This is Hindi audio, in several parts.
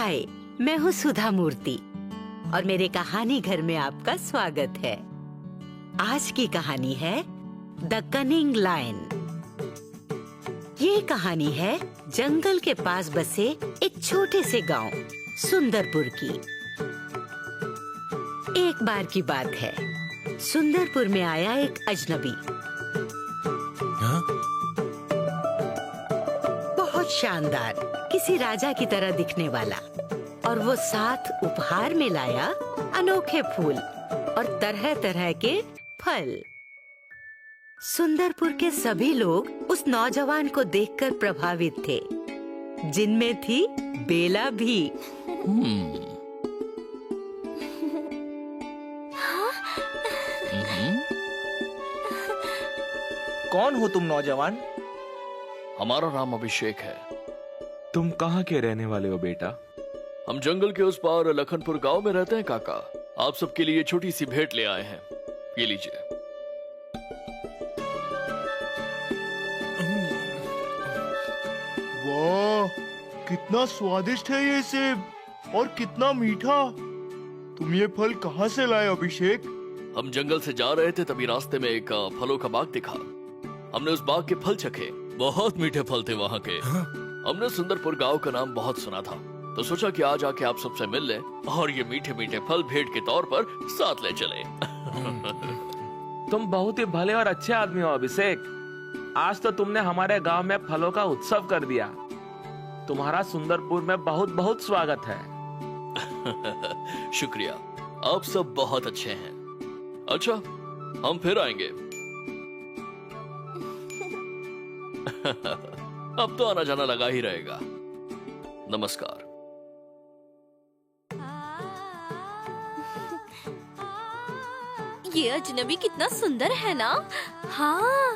हाय, मैं हूँ सुधा मूर्ति और मेरे कहानी घर में आपका स्वागत है। आज की कहानी है द कनिंग लायन। ये कहानी है जंगल के पास बसे एक छोटे से गांव सुंदरपुर की। एक बार की बात है, सुंदरपुर में आया एक अजनबी। बहुत शानदार, किसी राजा की तरह दिखने वाला, और वो साथ उपहार में लाया अनोखे फूल और तरह तरह के फल। सुंदरपुर के सभी लोग उस नौजवान को देखकर प्रभावित थे, जिनमें थी बेला भी। कौन हो तुम नौजवान? हमारा नाम अभिषेक है। तुम कहाँ के रहने वाले हो बेटा? हम जंगल के उस पार लखनपुर गांव में रहते हैं काका। आप सबके लिए छोटी सी भेंट ले आए हैं, ये लीजिए। वाह, कितना स्वादिष्ट है ये सेब और कितना मीठा। तुम ये फल कहाँ से लाए अभिषेक? हम जंगल से जा रहे थे, तभी रास्ते में एक फलों का बाग दिखा। हमने उस बाग के फल चखे, बहुत मीठे फल थे वहाँ के। हमने सुंदरपुर गांव का नाम बहुत सुना था, तो सोचा कि आज आके आप सबसे मिल लें और ये मीठे मीठे फल भेंट के तौर पर साथ ले चले। तुम बहुत ही भले और अच्छे आदमी हो अभिषेक। आज तो तुमने हमारे गांव में फलों का उत्सव कर दिया। तुम्हारा सुंदरपुर में बहुत बहुत स्वागत है। शुक्रिया, आप सब बहुत अच्छे हैं। अच्छा, हम फिर आएंगे। अब तो आना जाना लगा ही रहेगा। नमस्कार। ये अजनबी कितना सुंदर है ना? हाँ,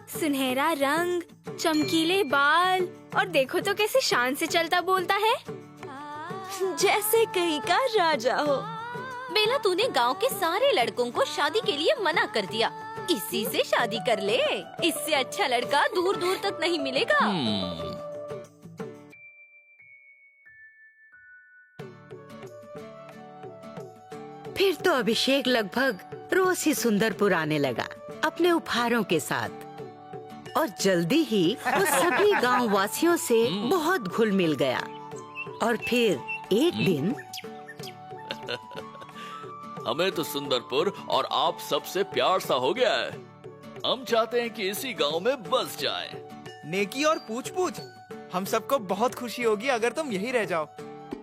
सुनहरा रंग, चमकीले बाल, और देखो तो कैसे शान से चलता बोलता है, जैसे कहीं का राजा हो। बेला, तूने गांव के सारे लड़कों को शादी के लिए मना कर दिया। इसी से शादी कर ले, इससे अच्छा लड़का दूर दूर तक नहीं मिलेगा। फिर तो अभिषेक लगभग रोज ही सुंदरपुर आने लगा अपने उपहारों के साथ, और जल्दी ही वो सभी गांव वासियों से बहुत घुल मिल गया। और फिर एक दिन हमें तो सुंदरपुर और आप सबसे प्यार सा हो गया है। हम चाहते हैं कि इसी गांव में बस जाए। नेकी और पूछ पूछ, हम सबको बहुत खुशी होगी अगर तुम यही रह जाओ।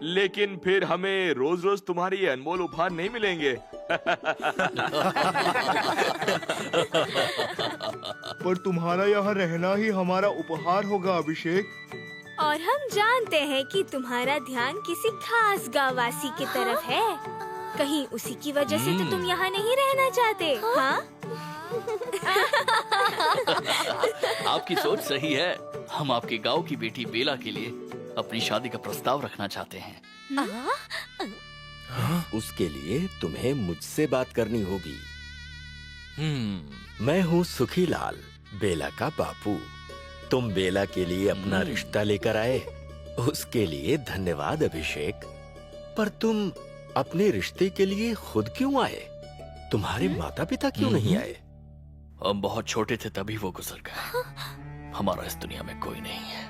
लेकिन फिर हमें रोज रोज तुम्हारे ये अनमोल उपहार नहीं मिलेंगे। पर तुम्हारा यहाँ रहना ही हमारा उपहार होगा अभिषेक। और हम जानते हैं कि तुम्हारा ध्यान किसी खास गांववासी की तरफ है। कहीं उसी की वजह से तो तुम यहाँ नहीं रहना चाहते? हाँ? आपकी सोच सही है। हम आपके गांव की बेटी बेला के लिए अपनी शादी का प्रस्ताव रखना चाहते हैं। उसके लिए तुम्हें मुझसे बात करनी होगी। मैं हूँ सुखीलाल, बेला का बापू। तुम बेला के लिए अपना रिश्ता लेकर आए, उसके लिए धन्यवाद अभिषेक। पर तुम अपने रिश्ते के लिए खुद क्यों आए? तुम्हारे माता पिता क्यों नहीं आए? हम बहुत छोटे थे तभी वो गुजर गए। हमारा इस दुनिया में कोई नहीं है।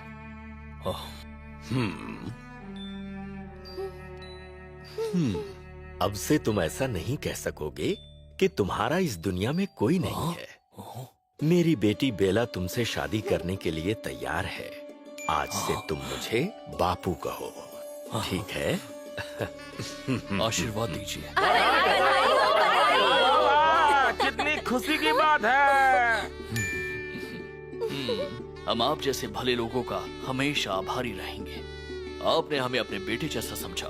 अब से तुम ऐसा नहीं कह सकोगे कि तुम्हारा इस दुनिया में कोई नहीं है। मेरी बेटी बेला तुमसे शादी करने के लिए तैयार है। आज से तुम मुझे बापू कहो, ठीक है? आशीर्वाद दीजिए। कितनी खुशी की बात है। हम आप जैसे भले लोगों का हमेशा आभारी रहेंगे। आपने हमें अपने बेटे जैसा समझा।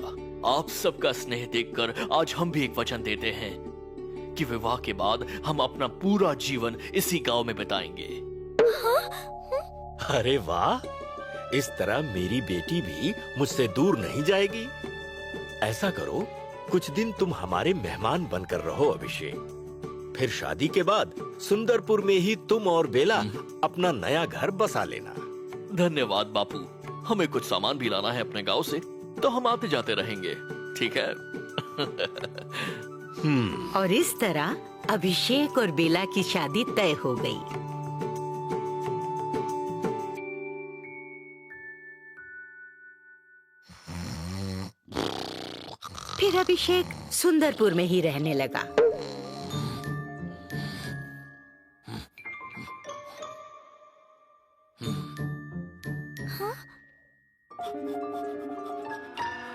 आप सबका स्नेह देखकर आज हम भी एक वचन देते हैं कि विवाह के बाद हम अपना पूरा जीवन इसी गांव में बिताएंगे। अरे वाह, इस तरह मेरी बेटी भी मुझसे दूर नहीं जाएगी। ऐसा करो, कुछ दिन तुम हमारे मेहमान बनकर रहो अभिषेक। फिर शादी के बाद सुंदरपुर में ही तुम और बेला अपना नया घर बसा लेना। धन्यवाद बापू, हमें कुछ सामान भी लाना है अपने गांव से, तो हम आते जाते रहेंगे, ठीक है? और इस तरह अभिषेक और बेला की शादी तय हो गई। फिर अभिषेक सुंदरपुर में ही रहने लगा।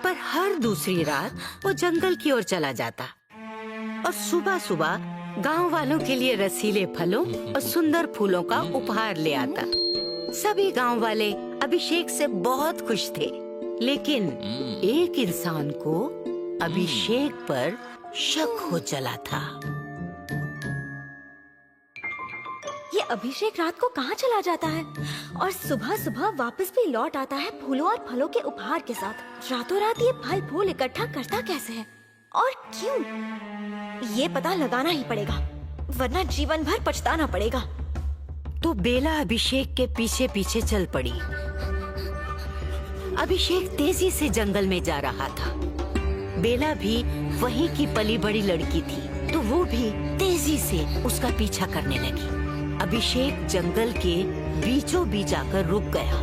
पर हर दूसरी रात वो जंगल की ओर चला जाता और सुबह सुबह गांव वालों के लिए रसीले फलों और सुंदर फूलों का उपहार ले आता। सभी गांव वाले अभिषेक से बहुत खुश थे, लेकिन एक इंसान को अभिषेक पर शक हो चला था। ये अभिषेक रात को कहाँ चला जाता है और सुबह सुबह वापस भी लौट आता है फूलों और फलों के उपहार के साथ। रातों रात ये फल फूल इकट्ठा करता कैसे है और क्यों? ये पता लगाना ही पड़ेगा, वरना जीवन भर पछताना पड़ेगा। तो बेला अभिषेक के पीछे पीछे चल पड़ी। अभिषेक तेजी से जंगल में जा रहा था। बेला भी वहीं की पली बड़ी लड़की थी, तो वो भी तेजी से उसका पीछा करने लगी। अभिषेक जंगल के बीचों बीच आकर रुक गया।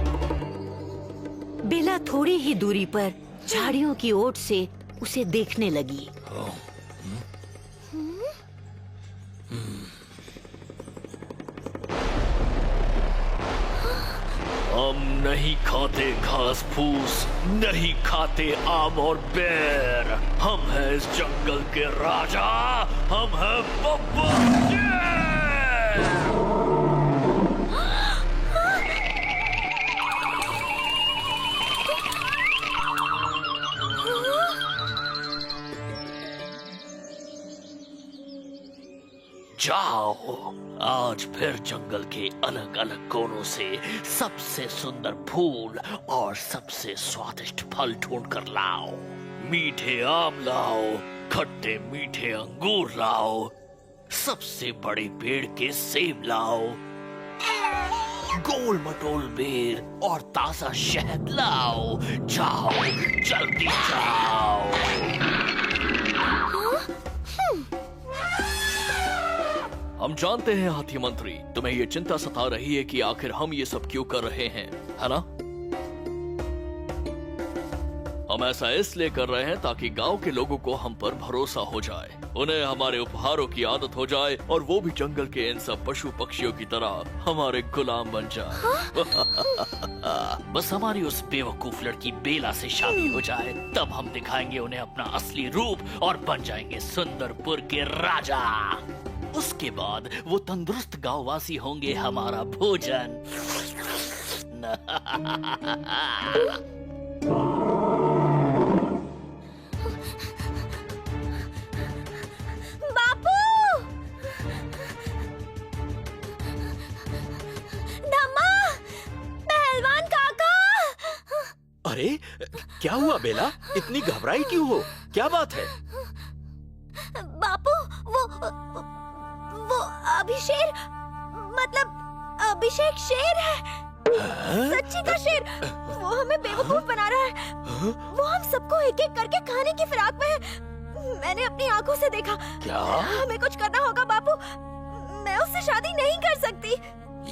बेला थोड़ी ही दूरी पर झाड़ियों की ओट से उसे देखने लगी। हम नहीं खाते घास फूस, नहीं खाते आम और बेर। हम हैं इस जंगल के राजा, हम हैं बब्बर। जाओ, आज फिर जंगल के अलग अलग कोनों से सबसे सुंदर फूल और सबसे स्वादिष्ट फल ढूंढ कर लाओ। मीठे आम लाओ, खट्टे मीठे अंगूर लाओ, सबसे बड़े पेड़ के सेब लाओ, गोल मटोल बेर और ताजा शहद लाओ। जाओ, जल्दी जाओ। हम जानते हैं हाथी मंत्री, तुम्हें ये चिंता सता रही है कि आखिर हम ये सब क्यों कर रहे हैं, है ना? हम ऐसा इसलिए कर रहे हैं ताकि गांव के लोगों को हम पर भरोसा हो जाए, उन्हें हमारे उपहारों की आदत हो जाए और वो भी जंगल के इन सब पशु पक्षियों की तरह हमारे गुलाम बन जाए। बस हमारी उस बेवकूफ लड़की बेला से शादी हो जाए, तब हम दिखाएंगे उन्हें अपना असली रूप और बन जाएंगे सुंदरपुर के राजा। उसके बाद वो तंदुरुस्त गांववासी होंगे हमारा भोजन। बापू! धम्मा! पहलवान काका! अरे क्या हुआ बेला, इतनी घबराई क्यों हो? क्या बात है? बापू, वो अभिषेक, मतलब अभिषेक शेर है। सच्ची का शेर। वो हमें बेवकूफ बना रहा है। वो हम सबको एक एक करके खाने की फिराक में है। मैंने अपनी आंखों से देखा। क्या? हमें कुछ करना होगा बापू। मैं उससे शादी नहीं कर सकती।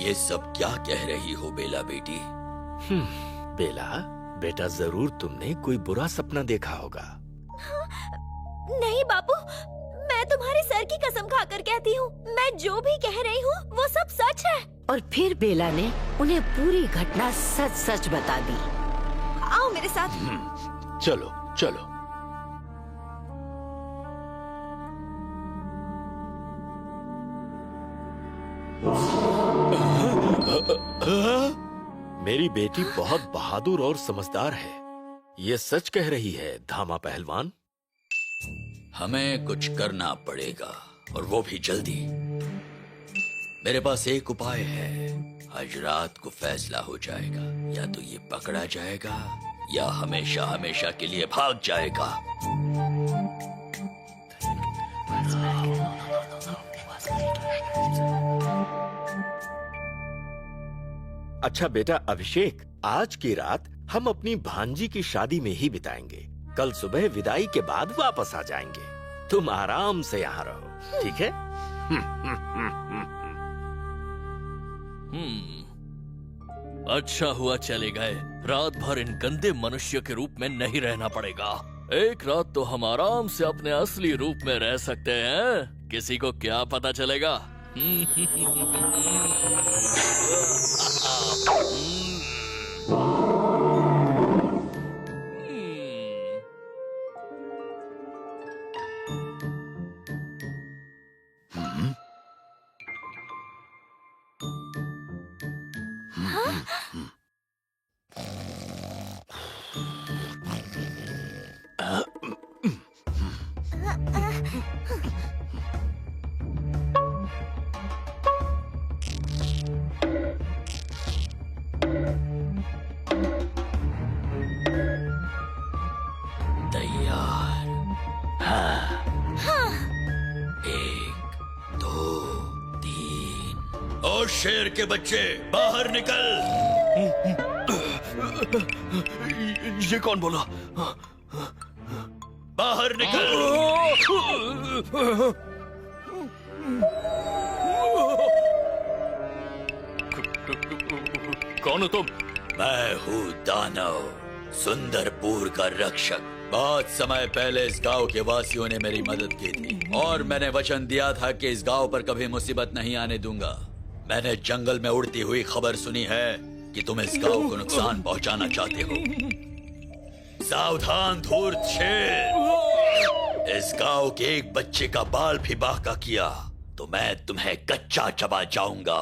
ये सब क्या कह रही हो बेला बेटी? बेला बेटा, जरूर तुमने कोई बुरा सपना देखा होगा। नहीं बापू, मैं तुम्हारे सर की कसम खाकर कहती हूँ, मैं जो भी कह रही हूँ वो सब सच है। और फिर बेला ने उन्हें पूरी घटना सच सच बता दी। आओ मेरे साथ। चलो चलो। मेरी बेटी बहुत बहादुर और समझदार है। ये सच कह रही है धामा पहलवान। हमें कुछ करना पड़ेगा और वो भी जल्दी। मेरे पास एक उपाय है। आज रात को फैसला हो जाएगा, या तो ये पकड़ा जाएगा या हमेशा हमेशा के लिए भाग जाएगा। अच्छा बेटा अभिषेक, आज की रात हम अपनी भांजी की शादी में ही बिताएंगे। कल सुबह विदाई के बाद वापस आ जाएंगे। तुम आराम से यहाँ रहो, ठीक है? अच्छा हुआ चले गए। रात भर इन गंदे मनुष्य के रूप में नहीं रहना पड़ेगा। एक रात तो हम आराम से अपने असली रूप में रह सकते हैं। किसी को क्या पता चलेगा? तैयार? हाँ। 1, 2, 3। और शेर के बच्चे बाहर निकल। ये कौन बोला? बाहर निकल। कौन हो तुम? मैं हूँ दानव, सुंदरपुर का रक्षक। बहुत समय पहले इस गांव के वासियों ने मेरी मदद की थी और मैंने वचन दिया था कि इस गांव पर कभी मुसीबत नहीं आने दूंगा। मैंने जंगल में उड़ती हुई खबर सुनी है कि तुम इस गांव को नुकसान पहुंचाना चाहते हो। सावधान धूर्त शेर, इस गांव के एक बच्चे का बाल भी बांका किया तो मैं तुम्हें कच्चा चबा जाऊंगा।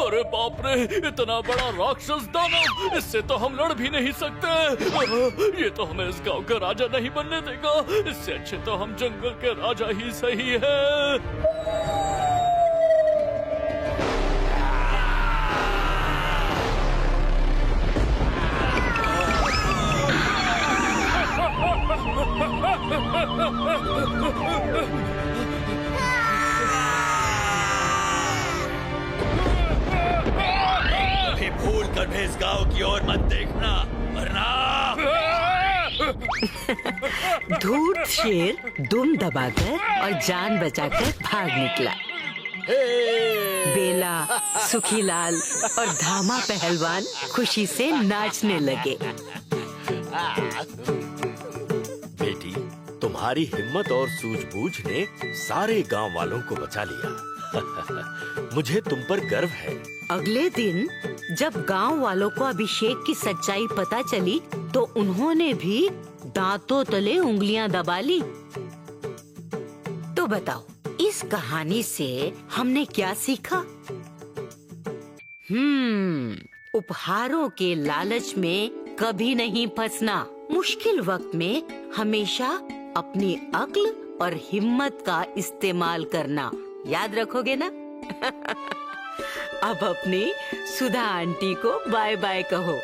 अरे बाप रे, इतना बड़ा राक्षस दानव, इससे तो हम लड़ भी नहीं सकते। ये तो हमें इस गांव का राजा नहीं बनने देगा। इससे अच्छे तो हम जंगल के राजा ही सही है। भूल कर भी इस गांव की ओर मत देखना, वरना। धूर्त शेर दुम दबाकर और जान बचाकर भाग निकला। बेला, सुखीलाल और धामा पहलवान खुशी से नाचने लगे। बेटी, तुम्हारी हिम्मत और सूझबूझ ने सारे गांव वालों को बचा लिया। मुझे तुम पर गर्व है। अगले दिन जब गांव वालों को अभिषेक की सच्चाई पता चली तो उन्होंने भी दांतों तले उंगलियां दबा ली। तो बताओ, इस कहानी से हमने क्या सीखा? उपहारों के लालच में कभी नहीं फंसना। मुश्किल वक्त में हमेशा अपनी अक्ल और हिम्मत का इस्तेमाल करना। याद रखोगे ना? अब अपनी सुधा आंटी को बाय बाय कहो।